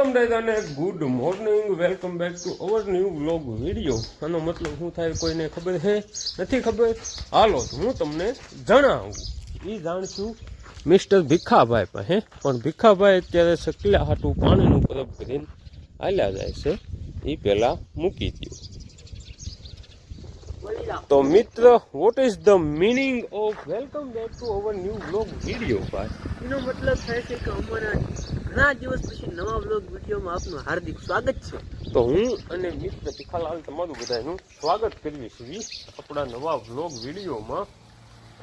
રામ દાદા ને good morning, welcome back to our new vlog video. આનો મતલબ શું થાય કોઈને ખબર છે નથી ખબર? હાલો હું તમને જણાવું. એ જાણશું મિસ્ટર ભીખાભાઈ પાસે. પણ ભીખાભાઈ અત્યારે સકલા હાટું પાણીનું પરબ કરીને હાલ્યા જાય છે. એ પહેલાં મૂકી દો. તો મિત્ર, what is the meaning of welcome back to our new vlog video ભાઈ? એનો મતલબ થાય છે કે અમારા ઘણા દિવસ પછી નવા વ્લોગ વિડીયોમાં આપનું હાર્દિક સ્વાગત છે. તો હું અને મિત્ર ભીખાલાલ તમારું બધાનું સ્વાગત કરવી છીએ આપણા નવા વ્લોગ વિડીયોમાં.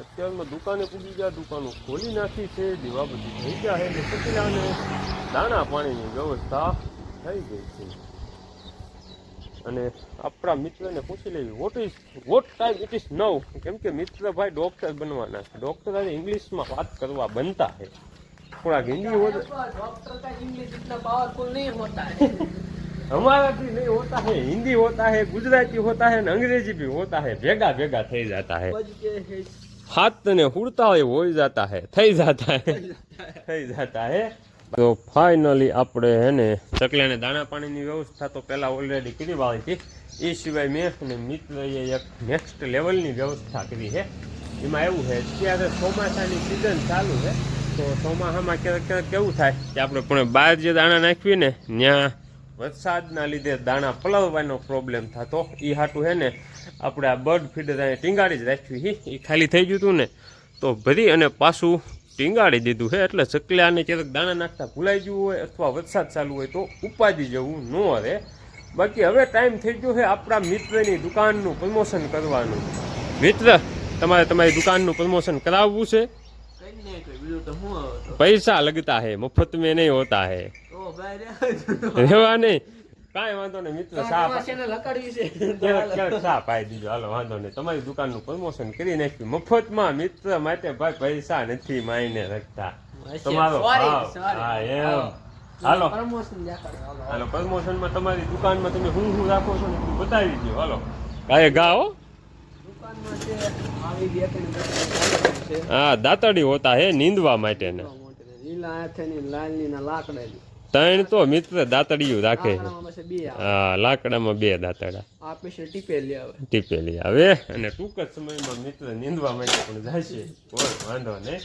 અત્યારમાં દુકાને પૂગી ગયા, દુકાનો ખોલી નાખી છે, દીવા બધી થઈ ગયા છે એટલે સકલાને દાણા પાણીની વ્યવસ્થા થઈ ગઈ છે. અને આપણા મિત્રને પૂછી લેવી વોટ ટાઈમ ઇટ ઇઝ નવ, કેમ કે મિત્રભાઈ ડોક્ટર બનવાના છે. ડોક્ટર આજે ઇંગ્લિશમાં વાત કરવા બનતા है, થોડાક हिंदी हो डॉक्टर का इंग्लिश इतना पावरफुल नहीं होता है. हमारा भी नहीं होता है, हिंदी होता है, गुजराती होता है, अंग्रेजी भी होता है, भेगा भेगा થઈ जाता है. हाथ ने उड़ता हुए हो जाता है, થઈ जाता है. તો ફાઇનલી આપણે હે ને ચકલાને દાણા પાણીની વ્યવસ્થા તો પહેલાં ઓલરેડી કરી વાળી હતી. એ સિવાય મેં અને મિત્રએ એક નેક્સ્ટ લેવલની વ્યવસ્થા કરી છે. એમાં એવું છે અત્યારે ચોમાસાની સિઝન ચાલુ છે, તો ચોમાસામાં ક્યારેક ક્યારેક કેવું થાય કે આપણે પણ બહાર જે દાણા નાખીએ ને ત્યાં વરસાદના લીધે દાણા પલળવાનો પ્રોબ્લેમ થતો. એ હાટું છે ને આપણે આ બર્ડ ફીડર અહીંયા ટીંગાડી જ રાખ્યું છે. એ ખાલી થઈ ગયું હતું ને તો ભરી અને પાછું ટીંગાડી દીધું છે. એટલે ચકલાને ક્યારેક દાણા નાખતા ભૂલાઈ ગયું હોય અથવા વરસાદ ચાલુ હોય તો ઉપાડી જવું ન રહે. બાકી હવે ટાઈમ થઈ ગયો છે આપણા મિત્રની દુકાનનું પ્રમોશન કરવાનું. મિત્ર, તમારે તમારી દુકાનનું પ્રમોશન કરાવવું છે? પૈસા લગતા है, मुफ्त में नहीं होता है. રેવા નહીં, કાંઈ વાંધો નહીં મિત્ર. સા પાઈ દીધો, હાલો વાંધો નહીં. તમારી દુકાનનું પ્રમોશન કરી નાખ્યું મફતમાં. મિત્ર માટે ભાઈ પૈસા નથી માયને રાખતા. તમારો હા એમ. હાલો હાલો, પ્રમોશનમાં તમારી દુકાનમાં તમે શું શું રાખો છો ને બતાવી દો. હાલો કાંઈ ગાઓ. હા, દાતડી હોતા હે નીંદવા માટે ને. ત્રણ તો મિત્ર દાતડીયું રાખે છે. હા, લાકડામાં 2 દાતડા ટીપેલી આવે. અને ટૂંક જ સમયમાં મિત્ર નીંદવા માટે પણ જશે, કોઈ વાંધો નહીં.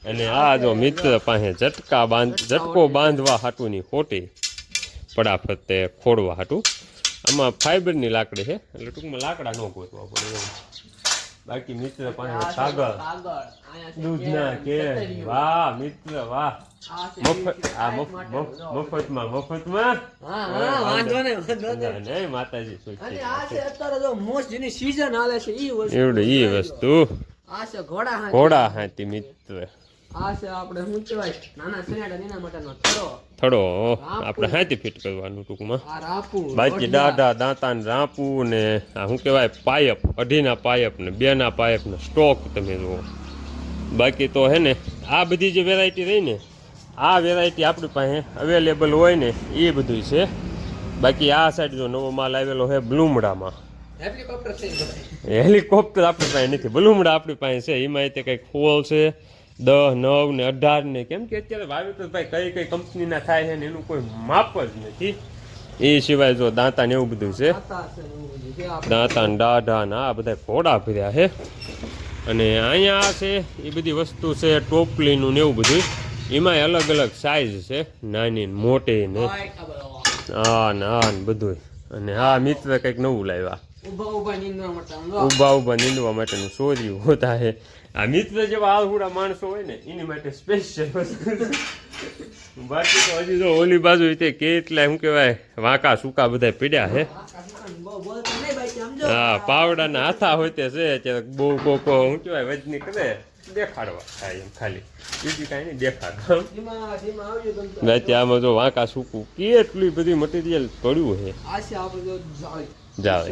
અને આ જો મિત્ર પાસે ઝટકો બાંધવા હાટુની ખોટી ફટાફટ ખોડવા હાટું. આમાં ફાઈબરની લાકડી છે એટલે ટૂંકમાં લાકડા ન ગોતવા પડે એવું. બાકી મિત્ર પાસે કાગળ, દૂધના કેન. વાહ મિત્ર વાહ, મફતમાં નહીં માતાજી એવડે ઈ વસ્તુ. ઘોડા હાથી મિત્ર. થડો આપણે હાથી ફિટ કરવાનું ટૂંકમાં. બાકી દાઢા દાંતા ને રાંપું ને શું કહેવાય પાઇપ, 2.5 પાઇપ ને 2 પાઇપ ને સ્ટોક તમે જુઓ. બાકી તો હે ને આ બધી જે વેરાયટી રહી ને, આ વેરાયટી આપણી પાસે અવેલેબલ હોય ને એ બધું છે. બાકી આ સાઈડ જો નવો માલ આવેલો છે બ્લુમડામાં. હેલિકોપ્ટર આપણી પાસે નથી, બ્લુમડા આપણી પાસે છે. એમાં તે કંઈક ફોલ છે 10, 9 ને 18 ને. કેમ કે અત્યારે વાવેતર ભાઈ કઈ કંપનીના થાય છે ને એનું કોઈ માપ જ નથી. એ સિવાય જો દાંતા ને એવું બધું છે, દાંતા ને દાઢા ને આ બધા ઘોડા ભર્યા છે. અને અહીંયા છે એ બધી વસ્તુ છે ટોપલીનું ને એવું બધું. એમાં અલગ અલગ સાઈઝ છે, નાની ને મોટી ને હા ને હા ને બધું. અને હા મિત્ર કંઈક નવું લાવ્યા, ઊભા નીંદવા માટેનું સોર્યું હોતા છે. આ મિત્ર જેવા આળહુડા માણસો હોય ને એની માટે સ્પેશિયલ વસ્તુ. બાકી તો હજી તો ઓલી બાજુ કેટલા શું કહેવાય વાંકા સૂકા બધા પીડ્યા છે. હા, પાવડાના હાથા હોય તે છે અત્યારે બહુ કોકો શું કહેવાય વજની કરે દેખાડવા થાય એમ, ખાલી બીજી કાંઈ નહીં દેખાડવા. બાકી આમાં જો વાંકા સૂકું કેટલી બધી મટીરિયલ પડ્યું છે. જાવે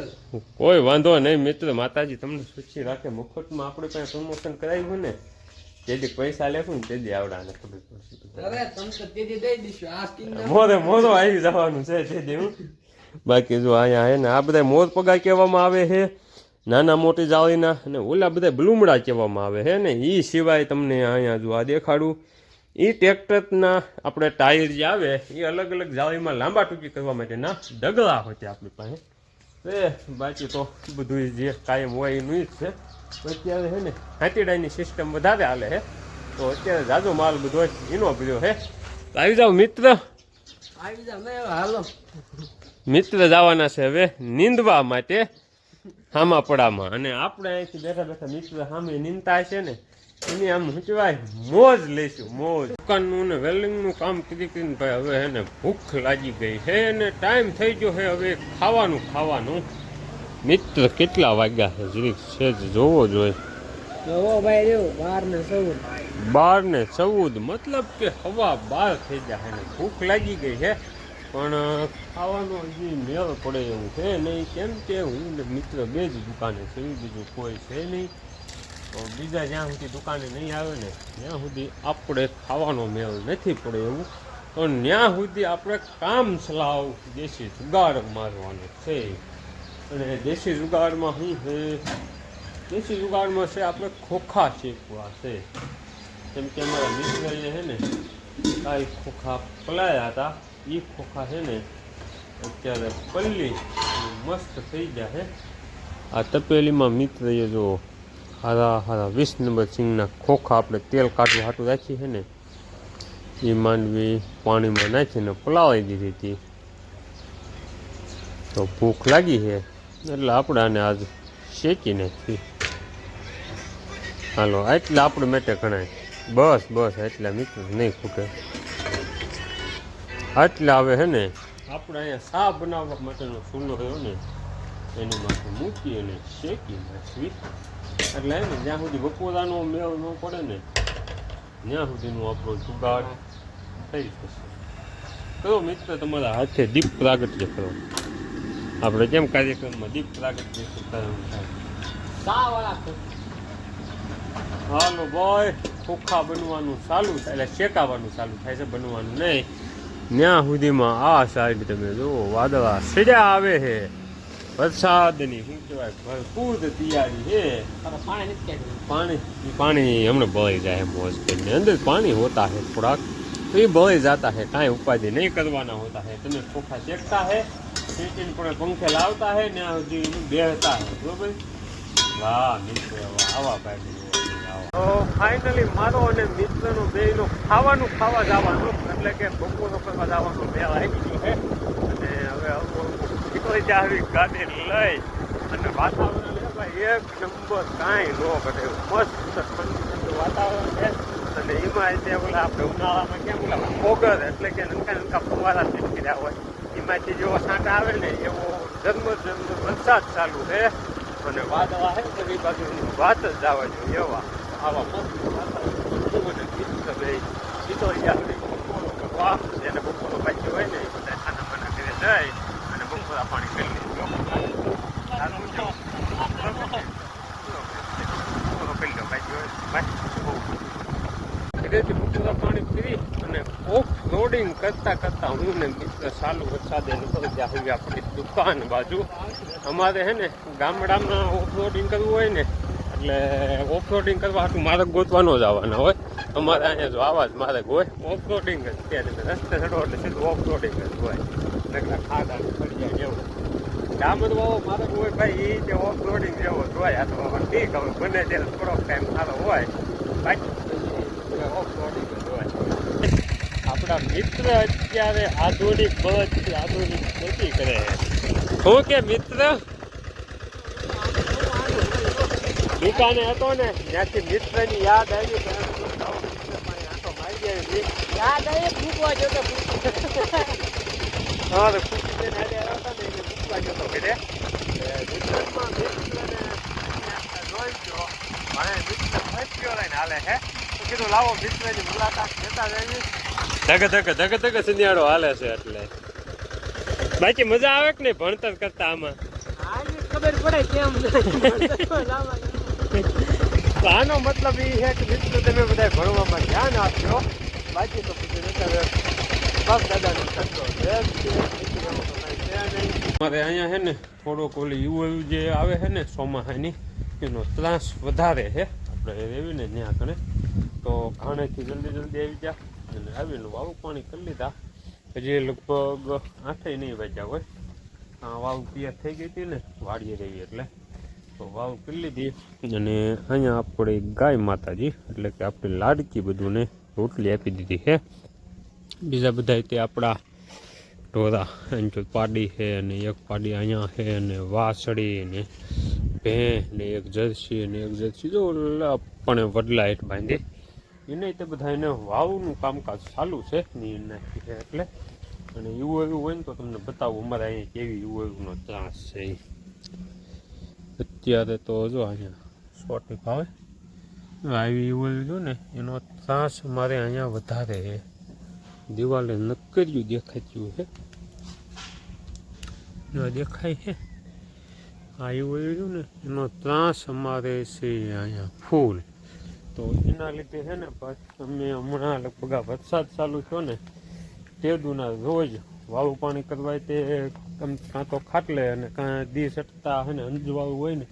કોઈ વાંધો નહીં મિત્ર, માતાજી તમને સુખી રાખે. મફતમાં આપણે પાસે પ્રમોશન કરાવ્યું ને તેથી પૈસા લેખું ને તેથી આવડાને ખબર પડશે. મોરો આવી જવાનું છે તેથી હું. બાકી જો અહીંયા હે ને આ બધા મોર પગા કહેવામાં આવે છે, નાના મોટી જાળીના. અને ઓલા બધા બ્લુમડા કહેવામાં આવે છે ને. એ સિવાય તમને અહીંયા જો આ દેખાડું એ ટ્રેક્ટરના આપણે ટાયર જે આવે એ અલગ અલગ જાળીમાં લાંબા ટૂંકી કરવા માટેના ડગલા હોય છે આપણી પાસે બાકી તો બધું જે કાયમ હોય એનું જ છે. અત્યારે છે ને હાથીડાની સિસ્ટમ વધારે હાલે છે તો અત્યારે જાજો માલ બધો એનો પીધો છે. આવી જાઓ મિત્ર, આવી જાવ ને હાલો. મિત્ર જવાના છે હવે નીંદવા માટે હામા પડામાં, અને આપણે અહીંથી બેઠા બેઠા મિત્ર સામે નીંદતા છે ને એની આમ શું કહેવાય મોજ લઈશું, મોજ. દુકાનનું ને વેલ્ડિંગનું કામ કરીને ભાઈ હવે હે ને ભૂખ લાગી ગઈ છે ને ટાઈમ થઈ ગયો છે હવે ખાવાનું. મિત્ર કેટલા વાગ્યા છે જરીક સેજ જોવો જોઈએ. જોવો ભાઈ જો 12:14 મતલબ કે હવા 12 થઈ જાય ને ભૂખ લાગી ગઈ છે પણ ખાવાનો હજી મેળ પડે એવું છે નહીં. કેમ કે હું ને મિત્ર બે જ દુકાને છે, બીજું કોઈ છે નહીં. તો બીજા જ્યાં સુધી દુકાને નહીં આવે ને ત્યાં સુધી આપણે ખાવાનો મેળ નથી પડે એવું. તો ત્યાં સુધી આપણે કામ ચલાવ દેશી જુગાડ મારવાનો છે. અને દેશી જુગાડમાં શું છે? દેશી જુગાડમાં છે આપણે ખોખા શેકવા છે. કેમ કે અમારા મિત્રએ છે ને કાંઈ ખોખા પલાયા હતા, એ ખોખા છે ને અત્યારે પલ્લી મસ્ત થઈ ગયા છે. આ તપેલીમાં મિત્રએ જો હારા 20 નંબર સિંગના ખોખા આપણે તેલ કાઢવા હાટું રાખી છે ને એ માંડવી પાણીમાં નાખીને પલાળી દીધી હતી. તો ભૂખ લાગી છે એટલે આપણે આને આજ શેકી નાખી. હાલો એટલે આપણે માટે ગણાય. બસ એટલા મિત્ર નહીં ખૂટે. એટલે આવે છે ને આપણે અહીંયા શા બનાવવા માટેનો ચૂલો રહ્યો ને એની માથે મૂકી અને શેકી નાખવી. એટલે ને જ્યાં સુધી બપોરાનો મેળ ન પડે ને ત્યાં સુધીનું આપણો જુગાડ થઈ જશે. કરો મિત્ર તમારા હાથે દીપ પ્રાગટ્ય કરો. આપણે કેમ કાર્યક્રમમાં દીપ પ્રાગટ્ય કરવાનું થાય. હાલો ભાઈ ખોખા બનવાનું ચાલુ થાય એટલે શેકાવાનું ચાલુ થાય છે, બનવાનું નહીં. ત્યાં સુધીમાં આ સાઈડ તમે જુઓ વાદળા સીધા આવે છે, વરસાદની શું કહેવાય ભરપૂર તૈયારી છે. પાણી હમણાં બળી જાય મોજ કરીને. અંદર પાણી હોતા है થોડાક તો એ બળી जाता है, કાંઈ ઉપાધિ નહીં કરવાના હોતા है. તમે ખોખા શેકતા है, શેકીને પણ પંખે લાવતા है, ત્યાં સુધી બેહતા है. બરોબર? વાહ મિત્ર આવા ભાઈ. તો ફાઇનલી મારો અને મિત્રનો બેયનો ખાવા જવાનું એટલે કે બપોરો કરવા જવાનું મેળ આવી ગયો છે. અને હવે નીકળી જાય ગાડી લઈ અને વાતાવરણ ભાઈ એક નંબર કાંઈ ન કરે મસ્ત ઠંડુ વાતાવરણ છે. અને એમાં જે ઓલા આપણે ઉનાળામાં કેમ ઓલા ફોગર એટલે કે નનકા ફુવારા નીકળી રહ્યા હોય એમાંથી જેવો સાંટા આવે ને એવો જન્મ વરસાદ ચાલુ છે. અને વાદળા છે તો એ બાજુની વાત જ જવા જોઈએ એવા આવા મસ્ત વાતાવરણ જેને બપોરો બાકી હોય ને એ બધા ખાના માના ઘરે જાય અને બપોરા પાણી કરી ઘરેથી બપોરા પાણી પી અને ઓફ લોડિંગ કરતા હું ને મિત્ર ચાલુ વરસાદે નીકળી ગયા હોય આપણી દુકાન બાજુ. અમારે છે ને ગામડામાં ઓફ લોડિંગ કરવું હોય ને એટલે ઓફરોડિંગ કરવા હાટું માર્ગ ગોતવાનો જ આવવાના હોય. અમારે અહીંયા જો આવા જ માર્ગ હોય ઓફરોડિંગ જ. ત્યારે રસ્તે ચડો એટલે સીધું ઓફરોડિંગ જ હોય. નકરા ખાડા પડી જાય જેવું ડામરવાળો માર્ગ હોય ભાઈ એ જે ઓફરોડિંગ જેવો જ હોય. આ તો ઠીક હવે બને ત્યારે થોડોક ટાઈમ સારો હોય, બાકી ઓફરોડિંગ જ હોય. આપણા મિત્ર અત્યારે આધુનિક ખેતી કરે છે. શું કે મિત્ર દુકાને હતો ને ત્યાંથી મિત્રની યાદ આવી યાદ આવી ફૂકવા જતો હા તો ફૂકી ફૂકવા જતો ઘરે હાલે છે તો કીધું લાવો મિત્રની મુલાકાત લેતા જઈએ. ધગ સિંધિયાળો હાલે છે એટલે બાકી મજા આવે કે નહીં ભણતર કરતા આમાં? ખબર પડે કેમ આનો મતલબ એ છે કે મિત્રો તમે બધા ભણવામાં ધ્યાન આપજો. બાકી તો બાપ દાદાનો ખર્ચો અમારે અહીંયા છે ને થોડોક ઓલી યુવ જે આવે છે ને ચોમાસાની એનો ત્રાસ વધારે છે આપણે એવી ને ત્યાં કણે તો ઘાણેથી જલ્દી આવી ગયા અને આવીને વાવું પાણી કરી લીધા. હજી લગભગ 8 નહીં વાગ્યા હોય. વાવ તૈયાર થઈ ગઈ હતી ને વાડીએ રહી એટલે તો વાવ કરી લીધી. અને અહીંયા આપણે ગાય માતાજી એટલે કે આપણી લાડકી બધુંને રોટલી આપી દીધી છે. બીજા બધા તે આપણા ઢોરા અહીં પાડી છે અને એક પાડી અહીંયા છે અને વાસળી ને ભેં ને એક જર્સી અને એક જર્સી જો પણ વડલા હેઠ બાંધી એને તે બધા એને વાવનું કામકાજ ચાલુ છે નીર નાખી છે એટલે. અને એવું હોય ને તો તમને બતાવું અમારે અહીંયા કેવી એવું ત્રાસ છે. અત્યારે તો જો અહીંયા સોટી ભાવે આવી એવું જો ને એનો ત્રાસ અમારે અહીંયા વધારે છે. દિવાલે નક્કર્યું દેખાતું છે દેખાય છે. આ એવું રહ્યું ને એનો ત્રાસ અમારે છે અહીંયા ફૂલ. તો એના લીધે છે ને પાછું અમે હમણાં લગભગ આ વરસાદ ચાલુ થયો ને તે દુના રોજ વાવું પાણી કરવા તે કાં તો ખાટલે અને કાં દી સટતા છે ને અંજવાળું હોય ને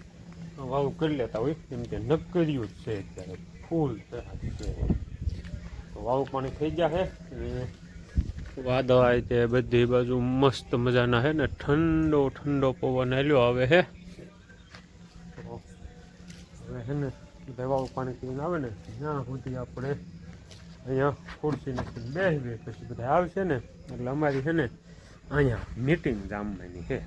વાવું કરી લેતા હોય કેમ કે નક્કર્યું જ છે અત્યારે ફૂલ છે. તો વાવું પાણી થઈ ગયા છે. વાદળાય તે બધી બાજુ મસ્ત મજાના છે ને ઠંડો ઠંડો પવન હાલ્યો આવે છે. હવે છે ને બધા વાવું પાણી પીને આવે ને ત્યાં સુધી આપણે અહીંયા ખુરશીને બેસી પછી બધા આવશે ને એટલે અમારી છે ને અહીંયા મીટિંગ જામવાની છે.